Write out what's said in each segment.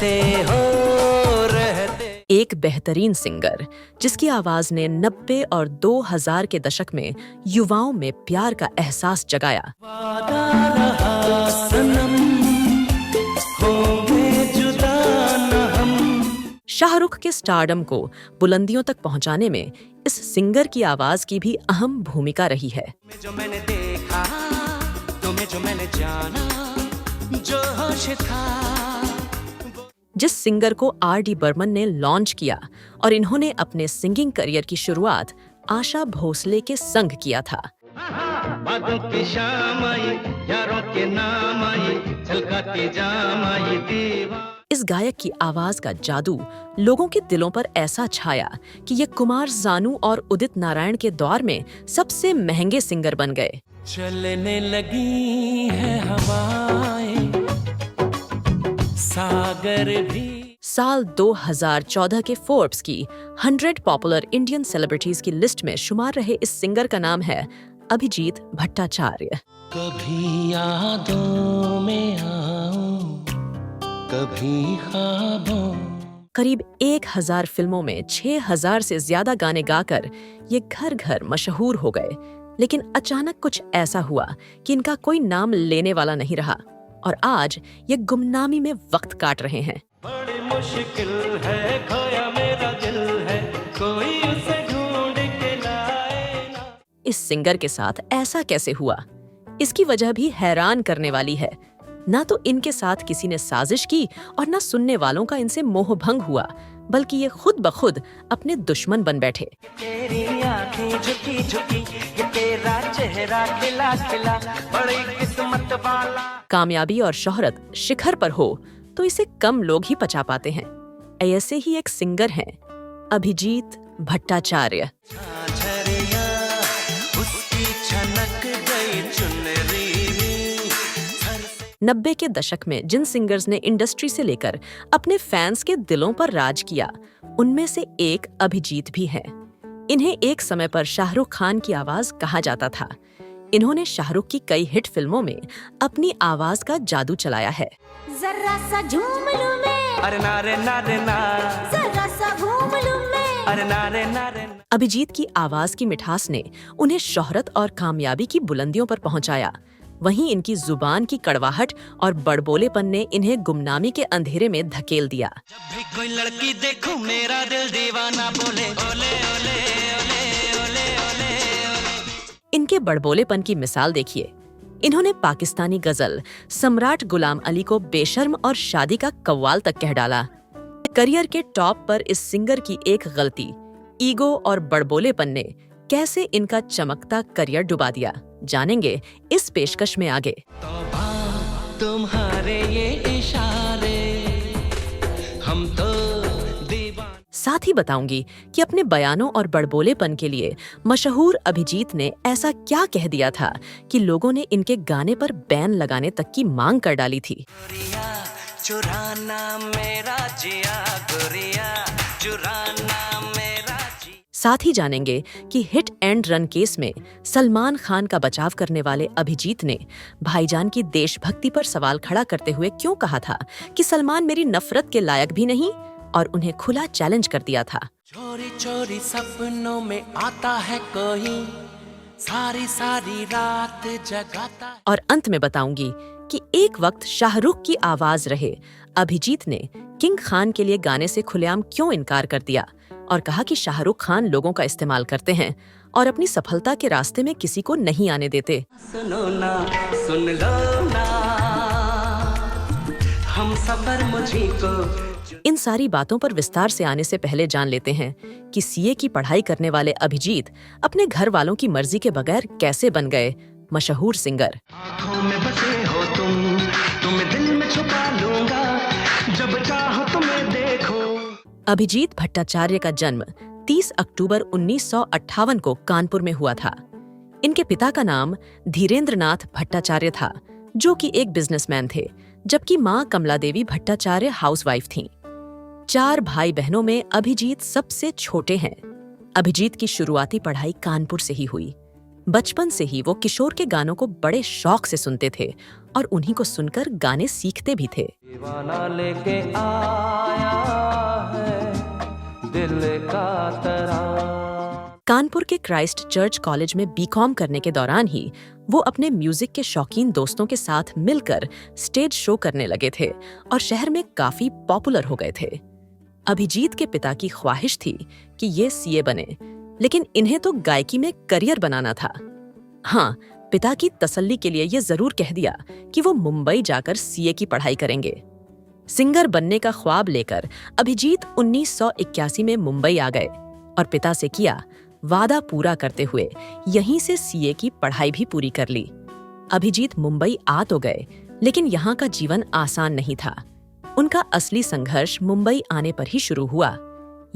रहते हो रहते। एक बेहतरीन सिंगर जिसकी आवाज ने 90 और 2000 के दशक में युवाओं में प्यार का एहसास जगाया। वादा रहा सनम, होंगे जुदा न हम। शाहरुख के स्टारडम को बुलंदियों तक पहुंचाने में इस सिंगर की आवाज की भी अहम भूमिका रही है। जो मैंने देखा, तुम्हें जो मैंने जाना, जो होश था। जिस सिंगर को R.D. बर्मन ने लॉन्च किया और इन्होंने अपने सिंगिंग करियर की शुरुआत आशा भोसले के संग किया था। बादों की शाम आई, यारों के नाम आई, छलकाती जाम आई दीवार। इस गायक की आवाज का जादू लोगों के दिलों पर ऐसा छाया कि ये कुमार सानू और उदित नारायण के दौर में सबसे महंगे सिंगर बन गए। चलने लगी है हवाएं, सागर भी। साल 2014 के फोर्ब्स की 100 पॉपुलर इंडियन सेलिब्रिटीज की लिस्ट में शुमार रहे इस सिंगर का नाम है अभिजीत भट्टाचार्य। कभी यादों में आऊं, कभी ख्वाबों। करीब 1000 फिल्मों में 6000 से ज्यादा गाने गाकर ये घर घर मशहूर हो गए। लेकिन अचानक कुछ ऐसा हुआ कि इनका कोई नाम लेने वाला नहीं रहा और आज ये गुमनामी में वक्त काट रहे हैं। बड़ी मुश्किल है, खोया मेरा दिल है, कोई उसे ढूंढ के लाए ना। इस सिंगर के साथ ऐसा कैसे हुआ? इसकी वजह भी हैरान करने वाली है। ना तो इनके साथ किसी ने साजिश की और ना सुनने वालों का इनसे मोह भंग हुआ, बल्कि ये खुद ब खुद अपने दुश्मन बन बैठे। तेरी आंखें झुकी झुकी, ये तेरा चेहरा खिला खिला, बड़ी किस्मत वाला। कामयाबी और शोहरत शिखर पर हो तो इसे कम लोग ही पचा पाते हैं। ऐसे ही एक सिंगर हैं अभिजीत भट्टाचार्य। झाझरिया, उसकी छनक गई चुनरी। 90 के दशक में जिन सिंगर्स ने इंडस्ट्री से लेकर अपने फैंस के दिलों पर राज किया, उनमें से एक अभिजीत भी है। इन्हें एक समय पर शाहरुख खान की आवाज कहा जाता था। इन्होंने शाहरुख की कई हिट फिल्मों में अपनी आवाज का जादू चलाया है। जरा सा झूम लूं मैं, अरे नारे नारे ना, जरा सा घूम लूं मैं। अरे नारे नारे ना। अभिजीत की आवाज की मिठास ने उन्हें शोहरत और कामयाबी की बुलंदियों पर पहुंचाया। वहीं इनकी जुबान की कड़वाहट और बड़बोलेपन ने इन्हें गुमनामी के अंधेरे में धकेल दिया। जब भी कोई लड़की देखूं, मेरा दिल दीवाना बोले ओले ओले ओले ओले ओले ओले। इनके बड़बोलेपन की मिसाल देखिए। इन्होंने पाकिस्तानी गजल सम्राट गुलाम अली को बेशर्म और शादी का कव्वाल तक कह डाला। करियर के टॉप पर इस सिंगर की एक गलती, ईगो और बड़बोलेपन ने कैसे इनका चमकता करियर डुबा दिया, जानेंगे इस पेशकश में आगे। तौबा तुम्हारे ये इशारे, हम तो दीवान। साथ ही बताऊंगी कि अपने बयानों और बड़बोलेपन के लिए मशहूर अभिजीत ने ऐसा क्या कह दिया था कि लोगों ने इनके गाने पर बैन लगाने तक की मांग कर डाली थी। गुरिया चुराना मेरा जिया, गुरिया चुराना मेरा जिया। साथ ही जानेंगे कि हिट एंड रन केस में सलमान खान का बचाव करने वाले अभिजीत ने भाईजान की देशभक्ति पर सवाल खड़ा करते हुए क्यों कहा था कि सलमान मेरी नफरत के लायक भी नहीं, और उन्हें खुला चैलेंज कर दिया था। चोरी चोरी सपनों में आता है कोई, सारी सारी रात जगाता। और अंत में बताऊंगी कि एक वक्त शाहरुख की आवाज रहे अभिजीत ने किंग खान के लिए गाने से खुलेआम क्यों इनकार कर दिया और कहा कि शाहरुख खान लोगों का इस्तेमाल करते हैं और अपनी सफलता के रास्ते में किसी को नहीं आने देते। सुनो ना, सुन लो ना, हम सफर मुझी को। इन सारी बातों पर विस्तार से आने से पहले जान लेते हैं कि सीए की पढ़ाई करने वाले अभिजीत अपने घर वालों की मर्जी के बगैर कैसे बन गए मशहूर सिंगर। आँखों में बसे हो तुम, तुम्हें दिल में छुपा लूंगा, जब चाहो तुम्हें देखो। अभिजीत भट्टाचार्य का जन्म 30 अक्टूबर 1958 को कानपुर में हुआ था। इनके पिता का नाम धीरेंद्रनाथ भट्टाचार्य था, जो कि एक बिजनेसमैन थे, जबकि मां कमला देवी भट्टाचार्य हाउसवाइफ थीं। 4 भाई बहनों में अभिजीत सबसे छोटे हैं। अभिजीत की शुरुआती पढ़ाई कानपुर से ही हुई। बचपन से ही वो किशोर के गानों को बड़े शौक से सुनते थे और उन्हीं को सुनकर गाने सीखते भी थे। दीवाना लेके आया है दिल का तराना। कानपुर के क्राइस्ट चर्च कॉलेज में बीकॉम करने के दौरान ही वो अपने म्यूजिक के शौकीन दोस्तों के साथ मिलकर स्टेज शो करने लगे थे और शहर में काफी पॉपुलर हो गए थे। अभिजीत के पिता की ख्वाहिश थी कि ये सीए बने, लेकिन इन्हें तो गायकी में करियर बनाना था। हाँ, पिता की तसल्ली के लिए ये जरूर कह दिया कि वो मुंबई जाकर सीए की पढ़ाई करेंगे। सिंगर बनने का ख्वाब लेकर अभिजीत 1981 में मुंबई आ गए और पिता से किया वादा पूरा करते हुए यहीं से सीए की पढ़ाई भी पूरी कर ली। अभिजीत मुंबई आ तो गए, लेकिन यहाँ का जीवन आसान नहीं था। उनका असली संघर्ष मुंबई आने पर ही शुरू हुआ।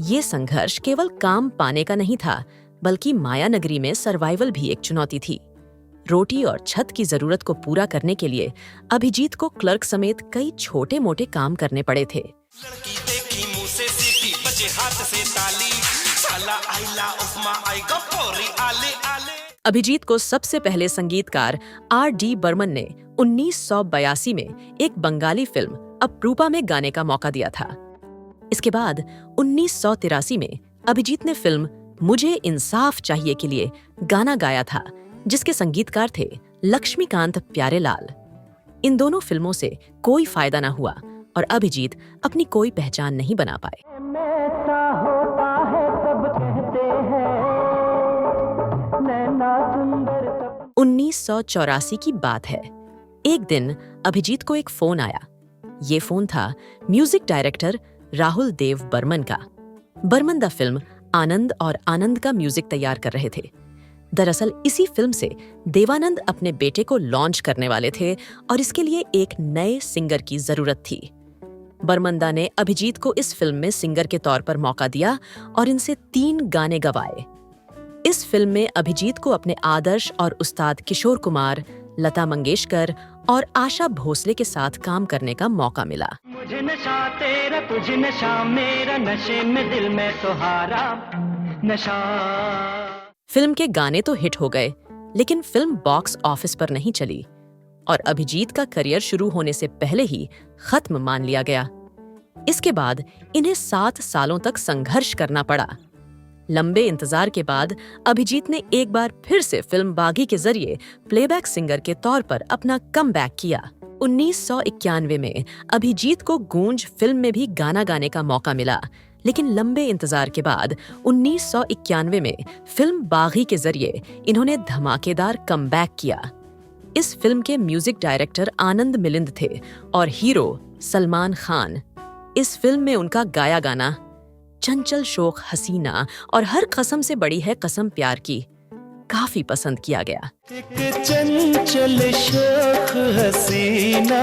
ये संघर्ष केवल काम पाने का नहीं था, बल्कि माया नगरी में सर्वाइवल भी एक चुनौती थी। रोटी और छत की जरूरत को पूरा करने के लिए अभिजीत को क्लर्क समेत कई छोटे मोटे काम करने पड़े थे। लड़की देखी मुंह से सीटी बजे हाथ से ताली साला आइला उपमा आएगा पोरी आले आले। अभिजीत को सबसे पहले संगीतकार R.D. बर्मन ने 1982 में एक बंगाली फिल्म अपरूपा में गाने का मौका दिया था। इसके बाद 1983 में अभिजीत ने फिल्म मुझे इंसाफ चाहिए के लिए गाना गाया था, जिसके संगीतकार थे लक्ष्मीकांत प्यारेलाल। इन दोनों फिल्मों से कोई फायदा न हुआ और अभिजीत अपनी कोई पहचान नहीं बना पाए। 1984 की बात है। एक दिन अभिजीत को एक फोन आया। ये फोन था म्यूजिक डायरेक्टर राहुल देव बर्मन का। बर्मन द फिल्म आनंद और आनंद का म्यूजिक तैयार कर रहे थे। दरअसल इसी फिल्म से देवानंद अपने बेटे को लॉन्च करने वाले थे और इसके लिए एक नए सिंगर की जरूरत थी। बर्मनदा ने अभिजीत को इस फिल्म में सिंगर के तौर पर मौका दिया और इनसे 3 गाने गवाए। इस फिल्म में अभिजीत को अपने आदर्श और उस्ताद किशोर कुमार, लता मंगेशकर और आशा भोसले के साथ काम करने का मौका मिला। मुझे नशा तेरा तुझे नशा मेरा नशे में दिल में तुम्हारा नशा। फिल्म के गाने तो हिट हो गए, लेकिन फिल्म बॉक्स ऑफिस पर नहीं चली और अभिजीत का करियर शुरू होने से पहले ही खत्म मान लिया गया। इसके बाद इन्हें 7 सालों तक संघर्ष करना पड़ा। लंबे इंतजार के बाद अभिजीत ने एक बार फिर से फिल्म बागी के जरिए प्लेबैक सिंगर के तौर पर अपना कमबैक किया। 1991 में अभिजीत को गूंज फिल्म में भी गाना गाने का मौका मिला, लेकिन लंबे इंतजार के बाद 1991 में फिल्म बागी के जरिए इन्होंने धमाकेदार कमबैक किया। इस फिल्म के म्यूजिक डायरेक्टर आनंद मिलिंद थे और हीरो सलमान खान। इस फिल्म में उनका गाया गाना चंचल शोक हसीना और हर कसम से बड़ी है कसम प्यार की काफी पसंद किया गया। एक चंचल शोक हसीना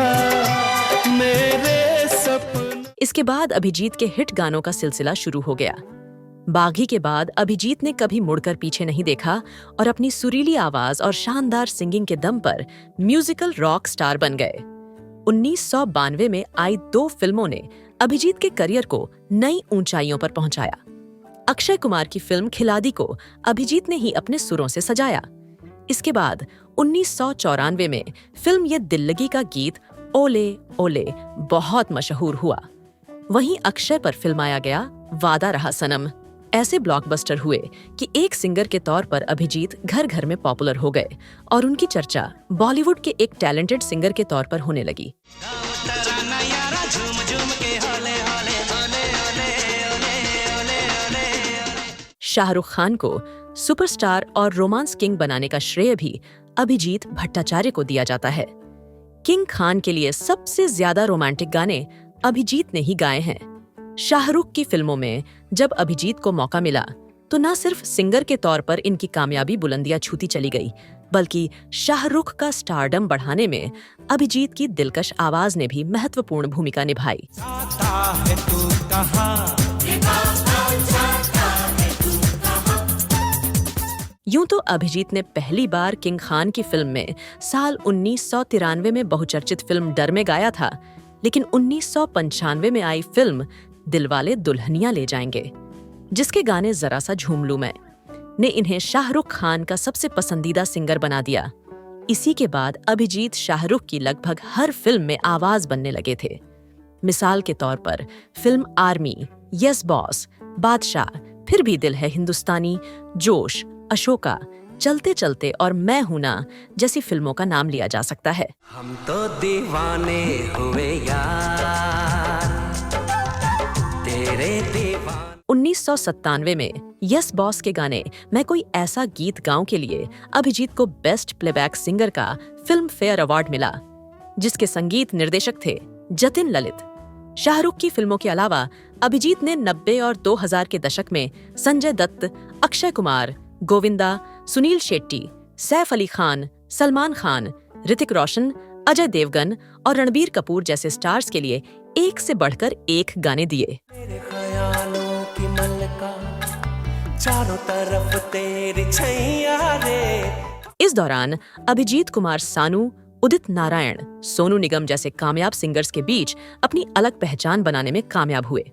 मेरे सपने। इसके बाद अभिजीत के हिट गानों का सिलसिला शुरू हो गया। बागी के बाद अभिजीत ने कभी मुड़कर पीछे नहीं देखा और अपनी सुरीली आवाज और शानदार सिंगिंग के दम पर म्यूजिकल रॉक स्टार बन गए। 1992 में आई 2 फिल्मों ने अभिजीत के करियर को नई ऊंचाइयों पर पहुंचाया। अक्षय कुमार की फिल्म खिलाड़ी को अभिजीत ने ही अपने सुरों से सजाया। इसके बाद 1994 में फिल्म ये दिल लगी का गीत ओले ओले बहुत मशहूर हुआ। वहीं अक्षय पर फिल्माया गया वादा रहा सनम। ऐसे ब्लॉकबस्टर हुए कि एक सिंगर के तौर पर अभिजीत घर घर में पॉपुलर हो गए और उनकी चर्चा बॉलीवुड के एक टैलेंटेड सिंगर के तौर पर होने लगी। शाहरुख खान को सुपरस्टार और रोमांस किंग बनाने का श्रेय भी अभिजीत भट्टाचार्य को दिया जाता है। किंग खान के लिए सबसे ज्यादा रोमांटिक गाने अभिजीत ने ही गाए हैं। शाहरुख की फिल्मों में जब अभिजीत को मौका मिला तो न सिर्फ सिंगर के तौर पर इनकी कामयाबी बुलंदियां छूती चली गई, बल्कि शाहरुख का स्टारडम बढ़ाने में अभिजीत की दिलकश आवाज ने भी महत्वपूर्ण भूमिका निभाई। यूं तो अभिजीत ने पहली बार किंग खान की फिल्म में साल 1993 में बहुचर्चित फिल्म डर में गाया था, लेकिन 1995 में आई फिल्म दिलवाले दुल्हनिया ले जाएंगे, जिसके गाने जरा सा झूम लूं मैं, ने इन्हें शाहरुख खान का सबसे पसंदीदा सिंगर बना दिया। इसी के बाद अभिजीत शाहरुख की लगभग हर फिल्म में आवाज बनने लगे थे। मिसाल के तौर पर फिल्म आर्मी, यस बॉस, बादशाह, फिर भी दिल है हिंदुस्तानी, जोश, अशोका, चलते चलते और मैं हूं ना जैसी फिल्मों का नाम लिया जा सकता है। हम तो दीवाने हुए यार, तेरे दीवाने। 1997 में यस बॉस के गाने मैं कोई ऐसा गीत गाऊं के लिए अभिजीत को बेस्ट प्लेबैक सिंगर का फिल्म फेयर अवार्ड मिला, जिसके संगीत निर्देशक थे जतिन ललित। शाहरुख की फिल्मों के अलावा अभिजीत ने 90 और 2000 के दशक में संजय दत्त, अक्षय कुमार, गोविंदा, सुनील शेट्टी, सैफ अली खान, सलमान खान, ऋतिक रोशन, अजय देवगन और रणबीर कपूर जैसे स्टार्स के लिए एक से बढ़कर एक गाने दिए। तेरे ख्यालों की मलका, चारों तरफ तेरी छैया रे। इस दौरान अभिजीत कुमार सानू, उदित नारायण, सोनू निगम जैसे कामयाब सिंगर्स के बीच अपनी अलग पहचान बनाने में कामयाब हुए।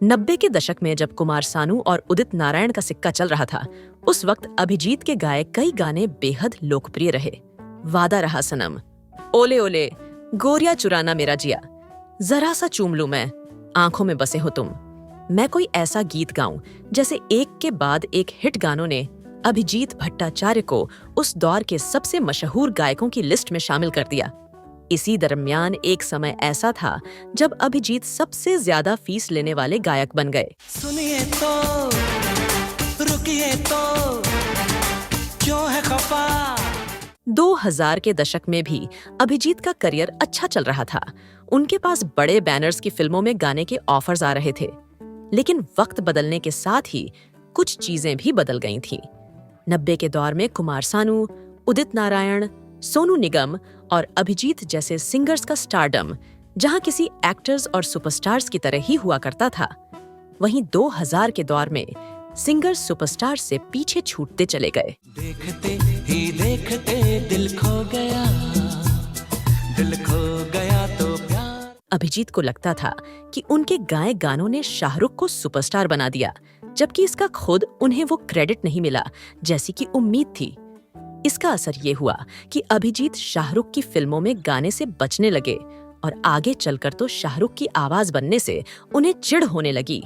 90 के दशक में जब कुमार सानू और उदित नारायण का सिक्का चल रहा था, उस वक्त अभिजीत के गाए कई गाने बेहद लोकप्रिय रहे। वादा रहा सनम, ओले ओले, गोरिया चुराना मेरा जिया, जरा सा चूम लूं मैं, आंखों में बसे हो तुम, मैं कोई ऐसा गीत गाऊं जैसे एक के बाद एक हिट गानों ने अभिजीत भट्टाचार्य को उस दौर के सबसे मशहूर गायकों की लिस्ट में शामिल कर दिया। इसी दरमियान एक समय ऐसा था जब अभिजीत सबसे ज्यादा फीस लेने वाले गायक बन गए। सुनिए तो, रुकिए तो, क्यों है खफा। 2000 के दशक में भी अभिजीत का करियर अच्छा चल रहा था। उनके पास बड़े बैनर्स की फिल्मों में गाने के ऑफर्स आ रहे थे। लेकिन वक्त बदलने के साथ ही कुछ चीजें भी बदल गई थीं। 90 के दौर में कुमार सानू, उदित नारायण, सोनू निगम और अभिजीत जैसे सिंगर्स का स्टारडम जहां किसी एक्टर्स और सुपरस्टार्स की तरह ही हुआ करता था, वहीं 2000 के दौर में सिंगर्स सुपरस्टार से पीछे छूटते चले गए। देखते ही देखते दिल खो गया, दिल खो गया तो प्यार। अभिजीत को लगता था कि उनके गाए गानों ने शाहरुख को सुपरस्टार बना दिया, जबकि इसका खुद उन्हें वो क्रेडिट नहीं मिला जैसी कि उम्मीद थी। इसका असर ये हुआ कि अभिजीत शाहरुख की फिल्मों में गाने से बचने लगे और आगे चलकर तो शाहरुख की आवाज बनने से उन्हें चिढ़ होने लगी।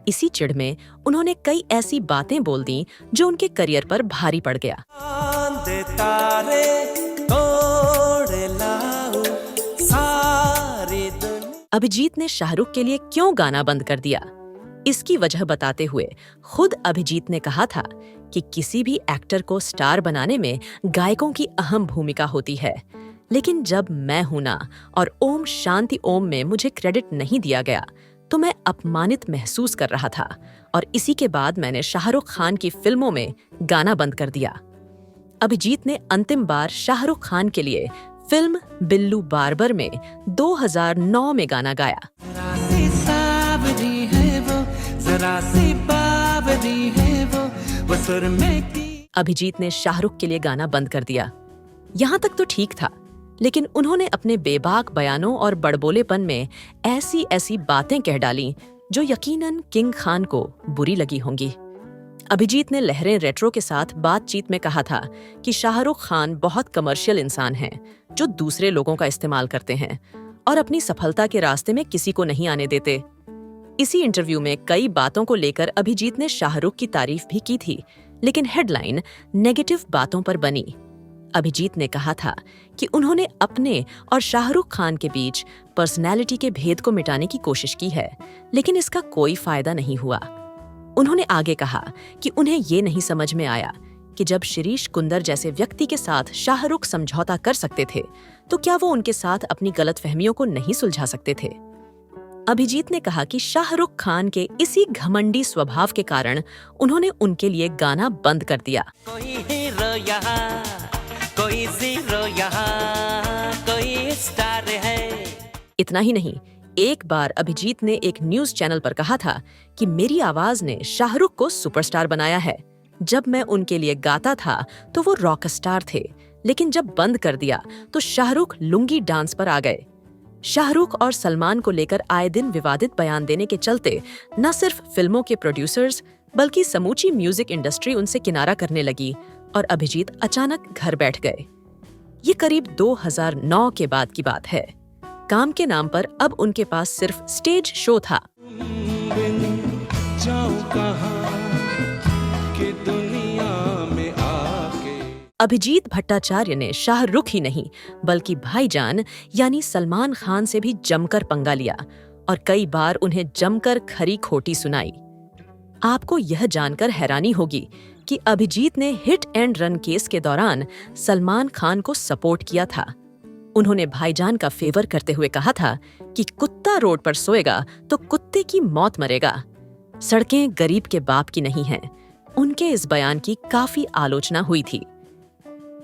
इसी चिढ़ में उन्होंने कई ऐसी बातें बोल दी जो उनके करियर पर भारी पड़ गया। चांद तारे तोड़ लाऊं सारी दुनिया। अभिजीत ने शाहरुख के लिए क्यों गाना बंद कर दिया, इसकी वजह बताते हुए खुद अभिजीत ने कहा था कि किसी भी एक्टर को स्टार बनाने में गायकों की अहम भूमिका होती है, लेकिन जब मैं हूं ना और ओम शांति ओम में मुझे क्रेडिट नहीं दिया गया तो मैं अपमानित महसूस कर रहा था और इसी के बाद मैंने शाहरुख खान की फिल्मों में गाना बंद कर दिया। अभिजीत ने अंतिम बार शाहरुख खान के लिए फिल्म बिल्लू बार्बर में 2009 में गाना गाया। जरा सी सावरी है वो, जरा सी बावरी है वो सुर में की। अभिजीत ने शाहरुख के लिए गाना बंद कर दिया। यहाँ तक तो ठीक था, लेकिन उन्होंने अपने बेबाक बयानों और बड़बोलेपन में ऐसी ऐसी बातें कह डाली जो यकीनन किंग खान को बुरी लगी होंगी। अभिजीत ने लहरें रेट्रो के साथ बातचीत में कहा था कि शाहरुख खान बहुत कमर्शियल इंसान हैं जो दूसरे लोगों का इस्तेमाल करते हैं और अपनी सफलता के रास्ते में किसी को नहीं आने देते। इसी इंटरव्यू में कई बातों को लेकर अभिजीत ने शाहरुख की तारीफ भी की थी, लेकिन हेडलाइन नेगेटिव बातों पर बनी। अभिजीत ने कहा था कि उन्होंने अपने और शाहरुख खान के बीच पर्सनैलिटी के भेद को मिटाने की कोशिश की है, लेकिन इसका कोई फायदा नहीं हुआ। उन्होंने आगे कहा कि उन्हें ये नहीं समझ में आया कि जब शिरीष कुंदर जैसे व्यक्ति के साथ शाहरुख समझौता कर सकते थे, तो क्या वो उनके साथ अपनी गलतफहमियों को नहीं सुलझा सकते थे। अभिजीत ने कहा कि शाहरुख खान के इसी घमंडी स्वभाव के कारण उन्होंने उनके लिए गाना बंद कर दिया। कोई हीरो यहाँ, कोई जीरो यहाँ, कोई स्टार है। इतना ही नहीं, एक बार अभिजीत ने एक न्यूज चैनल पर कहा था कि मेरी आवाज ने शाहरुख को सुपरस्टार बनाया है। जब मैं उनके लिए गाता था तो वो रॉक स्टार थे, लेकिन जब बंद कर दिया तो शाहरुख लुंगी डांस पर आ गए। शाहरुख और सलमान को लेकर आए दिन विवादित बयान देने के चलते न सिर्फ फिल्मों के प्रोड्यूसर्स बल्कि समूची म्यूजिक इंडस्ट्री उनसे किनारा करने लगी और अभिजीत अचानक घर बैठ गए। ये करीब 2009 के बाद की बात है। काम के नाम पर अब उनके पास सिर्फ स्टेज शो था। जाऊं कहां कि दुनिया में आके। अभिजीत भट्टाचार्य ने शाहरुख ही नहीं बल्कि भाईजान यानी सलमान खान से भी जमकर पंगा लिया और कई बार उन्हें जमकर खरी खोटी सुनाई। आपको यह जानकर हैरानी होगी कि अभिजीत ने हिट एंड रन केस के दौरान सलमान खान को सपोर्ट किया था। उन्होंने भाईजान का फेवर करते हुए कहा था कि कुत्ता रोड पर सोएगा तो कुत्ते की मौत मरेगा। सड़कें गरीब के बाप की नहीं हैं। उनके इस बयान की काफी आलोचना हुई थी।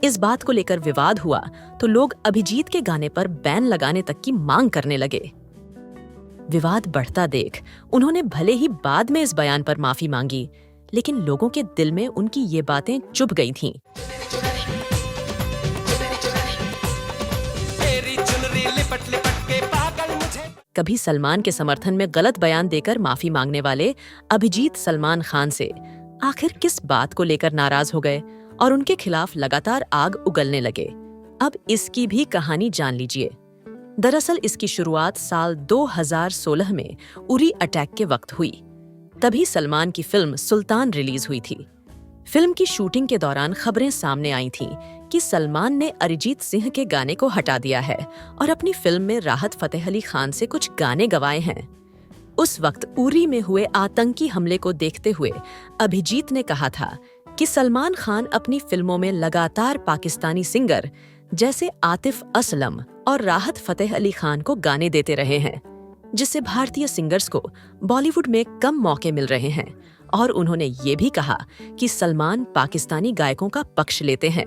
इस बात को लेकर विवाद हुआ तो लोग अभिजीत के गाने पर बैन लगाने तक की मांग करने लगे। विवाद बढ़ता देख उन्होंने भले ही बाद में इस बयान पर माफी मांगी, लेकिन लोगों के दिल में उनकी ये बातें चुभ गई थीं। कभी सलमान के समर्थन में गलत बयान देकर माफी मांगने वाले अभिजीत सलमान खान से आखिर किस बात को लेकर नाराज हो गए और उनके खिलाफ लगातार आग उगलने लगे, अब इसकी भी कहानी जान लीजिए। दरअसल इसकी शुरुआत साल 2016 में उरी अटैक के वक्त हुई। तभी सलमान की फिल्म सुल्तान रिलीज हुई थी। फिल्म की शूटिंग के दौरान खबरें सामने आई थीं कि सलमान ने अरिजीत सिंह के गाने को हटा दिया है और अपनी फिल्म में राहत फतेह अली खान से कुछ गाने गवाए हैं। उस वक्त उरी में हुए आतंकी हमले को देखते हुए अभिजीत ने कहा था कि सलमान खान अपनी फिल्मों में लगातार पाकिस्तानी सिंगर जैसे आतिफ असलम और राहत फतेह अली खान को गाने देते रहे हैं, जिससे भारतीय सिंगर्स को बॉलीवुड में कम मौके मिल रहे हैं। और उन्होंने ये भी कहा कि सलमान पाकिस्तानी गायकों का पक्ष लेते हैं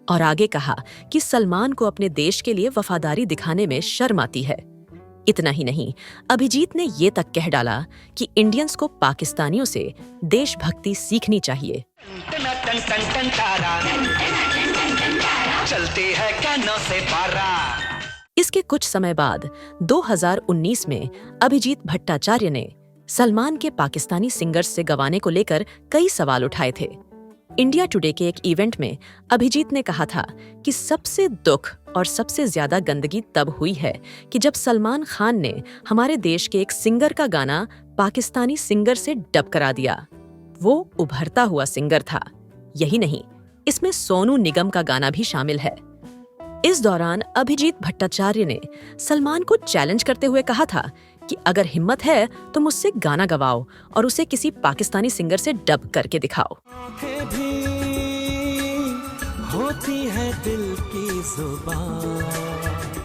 और आगे कहा कि सलमान को अपने देश के लिए वफादारी दिखाने में शर्म आती है। इतना ही नहीं, अभिजीत ने ये तक कह डाला कि इंडियंस को पाकिस्तानियों से देशभक्ति सीखनी चाहिए। चलते हैं कानों से पारा। इसके कुछ समय बाद 2019 में अभिजीत भट्टाचार्य ने सलमान के पाकिस्तानी सिंगर्स से गवाने को लेकर कई सवाल उठाए थे। इंडिया टुडे के एक इवेंट में अभिजीत ने कहा था कि सबसे दुख और सबसे ज्यादा गंदगी तब हुई है कि जब सलमान खान ने हमारे देश के एक सिंगर का गाना पाकिस्तानी सिंगर से डब करा दिया। वो उभरता हुआ सिंगर था। यही नहीं, इसमें सोनू निगम का गाना भी शामिल है। इस दौरान अभिजीत भट्टाचार्य ने सलमान को चैलेंज करते हुए कहा था कि अगर हिम्मत है तो मुझसे गाना गवाओ और उसे किसी पाकिस्तानी सिंगर से डब करके दिखाओ। आंखें भी होती है दिल की जुबान।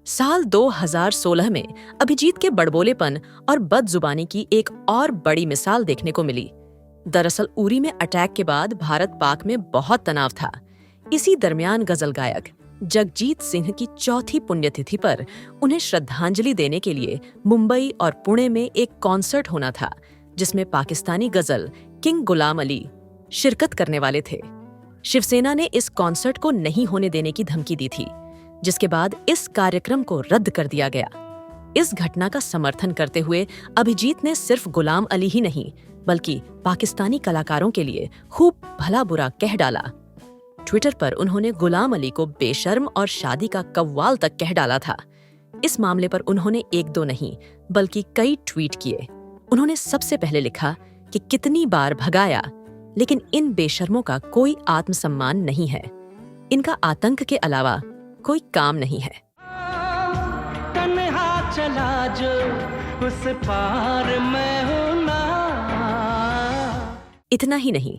साल 2016 में अभिजीत के बड़बोलेपन और बदजुबानी की एक और बड़ी मिसाल देखने को मिली। दरअसल उरी में अटैक के बाद भारत पाक में बहुत तनाव था। इसी दरमियान गजल गायक जगजीत सिंह की चौथी पुण्यतिथि पर उन्हें श्रद्धांजलि देने के लिए मुंबई और पुणे में एक कॉन्सर्ट होना था, जिसमें पाकिस्तानी गजल किंग गुलाम अली शिरकत करने वाले थे। शिवसेना ने इस कॉन्सर्ट को नहीं होने देने की धमकी दी थी, जिसके बाद इस कार्यक्रम को रद्द कर दिया गया। इस घटना का समर्थन करते हुए अभिजीत ने सिर्फ गुलाम अली ही नहीं बल्कि पाकिस्तानी कलाकारों के लिए खूब भला बुरा कह डाला। ट्विटर पर उन्होंने गुलाम अली को बेशर्म और शादी का कव्वाल तक कह डाला था। इस मामले पर उन्होंने एक दो नहीं बल्कि कई ट्वीट किए। उन्होंने सबसे पहले लिखा कि कितनी बार भगाया, लेकिन इन बेशर्मों का कोई आत्मसम्मान नहीं है। इनका आतंक के अलावा कोई काम नहीं है। तन्हा चला जो उस पार मैं हूं ना। इतना ही नहीं,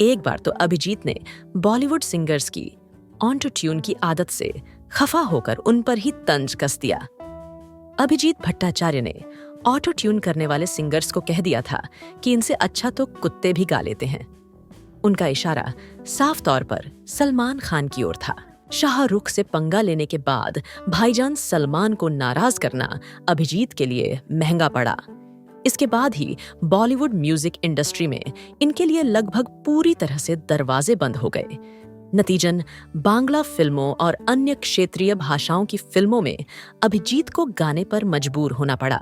एक बार तो अभिजीत ने बॉलीवुड सिंगर्स की ऑटो ट्यून की आदत से खफा होकर उन पर ही तंज कस दिया। अभिजीत भट्टाचार्य ने ऑटो ट्यून करने वाले सिंगर्स को कह दिया था कि इनसे अच्छा तो कुत्ते भी गा लेते हैं। उनका इशारा साफ तौर पर सलमान खान की ओर था। शाहरुख से पंगा लेने के बाद भाईजान सलमान को नाराज करना अभिजीत के लिए महंगा पड़ा। इसके बाद ही बॉलीवुड म्यूजिक इंडस्ट्री में इनके लिए लगभग पूरी तरह से दरवाजे बंद हो गए। नतीजन बांग्ला फिल्मों और अन्य क्षेत्रीय भाषाओं की फिल्मों में अभिजीत को गाने पर मजबूर होना पड़ा।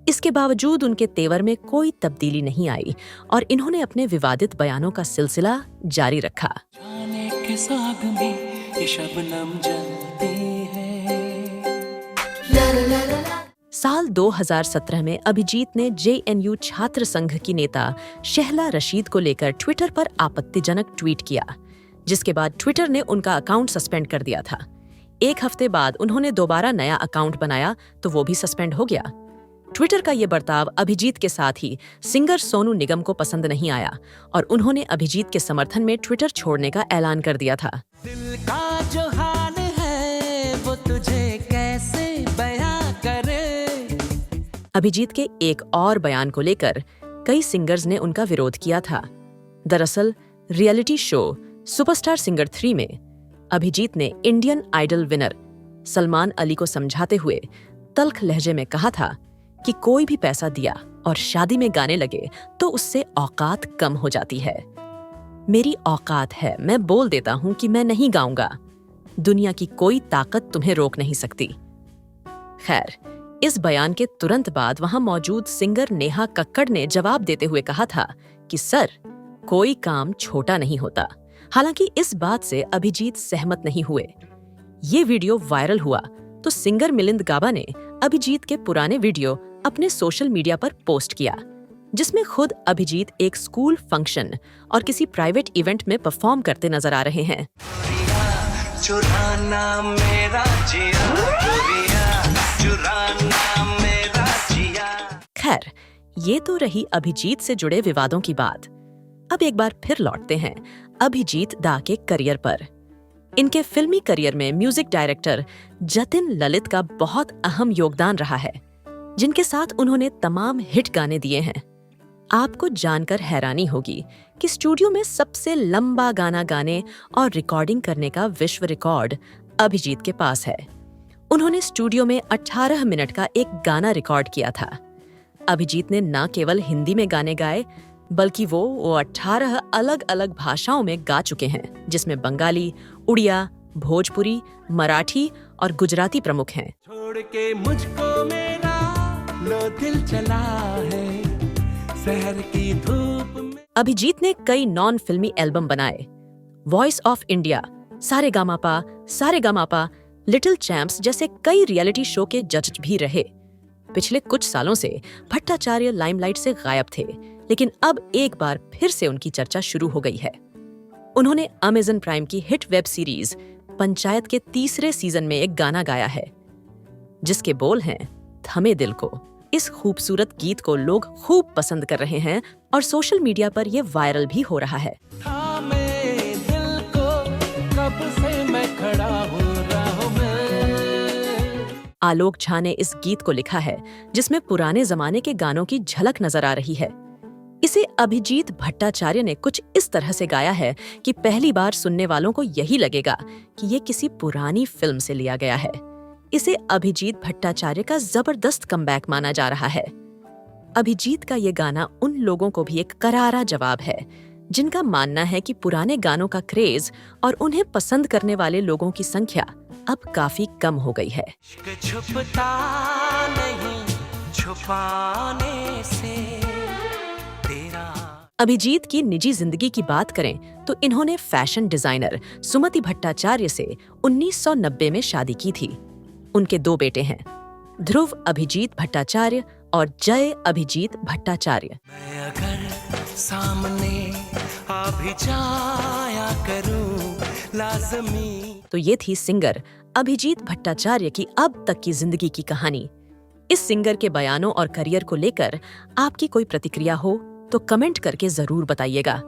इसके बावजूद उनके तेवर में कोई तब्दीली नहीं आई और इन्होंने अपने विवादित बयानों का सिलसिला जारी रखा। जाने के साग में ये शबनम जलती है। साल 2017 में अभिजीत ने JNU छात्र संघ की नेता शहला रशीद को लेकर ट्विटर पर आपत्तिजनक ट्वीट किया, जिसके बाद ट्विटर ने उनका अकाउंट सस्पेंड कर दिया था। एक हफ्ते बाद उन्होंने दोबारा नया अकाउंट बनाया तो वो भी सस्पेंड हो गया। ट्विटर का ये बर्ताव अभिजीत के साथ ही सिंगर सोनू निगम को पसंद नहीं आया और उन्होंने अभिजीत के समर्थन में ट्विटर छोड़ने का ऐलान कर दिया था। दिल का जो हाल है वो तुझे कैसे बयां करे। अभिजीत के एक और बयान को लेकर कई सिंगर्स ने उनका विरोध किया था। दरअसल रियलिटी शो सुपरस्टार सिंगर 3 में अभिजीत ने Indian Idol winner Salman Ali को समझाते हुए तल्ख लहजे में कहा था कि कोई भी पैसा दिया और शादी में गाने लगे तो उससे औकात कम हो जाती है। मेरी औकात है, मैं बोल देता हूं कि मैं नहीं गाऊंगा। दुनिया की कोई ताकत तुम्हें रोक नहीं सकती। खैर, इस बयान के तुरंत बाद वहां मौजूद सिंगर नेहा कक्कड़ ने जवाब देते हुए कहा था कि सर, कोई काम छोटा नहीं होता। हालांकि इस बात से अभिजीत सहमत नहीं हुए। ये वीडियो वायरल हुआ तो सिंगर मिलिंद गाबा ने अभिजीत के पुराने वीडियो अपने सोशल मीडिया पर पोस्ट किया, जिसमें खुद अभिजीत एक स्कूल फंक्शन और किसी प्राइवेट इवेंट में परफॉर्म करते नजर आ रहे हैं। चुराना मेरा जिया, चुराना मेरा जिया। खैर, ये तो रही अभिजीत से जुड़े विवादों की बात। अब एक बार फिर लौटते हैं अभिजीत दा के करियर पर। इनके फिल्मी करियर में म्यूजिक डायरेक्टर जतिन ललित का बहुत अहम योगदान रहा है, जिनके साथ उन्होंने तमाम हिट गाने दिए हैं। आपको जानकर हैरानी होगी कि स्टूडियो में सबसे लंबा गाना गाने और रिकॉर्डिंग करने का विश्व रिकॉर्ड अभिजीत के पास है। उन्होंने स्टूडियो में 18 मिनट का एक गाना रिकॉर्ड किया था। अभिजीत ने न केवल हिंदी में गाने गाए, बल्कि वो 18 अलग अलग भाषाओं में गा चुके हैं, जिसमें बंगाली, उड़िया, भोजपुरी, मराठी और गुजराती प्रमुख हैं। छोड़ के मुझको मेरा लो दिल चला है शहर की धूप में। अभिजीत ने कई नॉन फिल्मी एल्बम बनाए। Voice of India, Saregamapa, little champs जैसे कई रियलिटी शो के जज भी रहे। पिछले कुछ सालों से भट्टाचार्य लाइमलाइट से गायब थे, लेकिन अब एक बार फिर से उनकी चर्चा शुरू हो गई है। उन्होंने अमेज़न प्राइम की हिट वेब सीरीज पंचायत के 3रे सीजन में एक गाना गाया है, जिसके बोल हैं थमे दिल को। इस खूबसूरत गीत को लोग खूब पसंद कर रहे हैं और सोशल मीडिया पर यह वायरल भी हो रहा है। थामे दिल को कब से मैं खड़ा हूँ राहों में। आलोक झा ने इस गीत को लिखा है, जिसमें पुराने जमाने के गानों की झलक नजर आ रही है। इसे अभिजीत भट्टाचार्य ने कुछ इस तरह से गाया है कि पहली बार सुनने वालों को यही लगेगा कि ये किसी पुरानी फिल्म से लिया गया है। इसे अभिजीत भट्टाचार्य का जबरदस्त कमबैक माना जा रहा है। अभिजीत का ये गाना उन लोगों को भी एक करारा जवाब है, जिनका मानना है कि पुराने गानों का क्रेज और उन्हें पसंद करने वाले लोगों की संख्या अब काफी कम हो गई है। छुपता नहीं छुपाने से तेरा। अभिजीत की निजी जिंदगी की बात करें तो इन्होंने फैशन डिजाइनर सुमति भट्टाचार्य से 1990 में शादी की थी। उनके 2 बेटे हैं, ध्रुव अभिजीत भट्टाचार्य और जय अभिजीत भट्टाचार्य। मैं अगर सामने आ भी जाया करूं लाज़मी। तो ये थी सिंगर अभिजीत भट्टाचार्य की अब तक की जिंदगी की कहानी। इस सिंगर के बयानों और करियर को लेकर आपकी कोई प्रतिक्रिया हो तो कमेंट करके जरूर बताइएगा।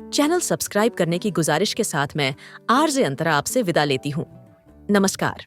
चैनल सब्सक्राइब करने की गुजारिश के साथ मैं आरजे अंतरा आपसे विदा लेती हूँ। नमस्कार।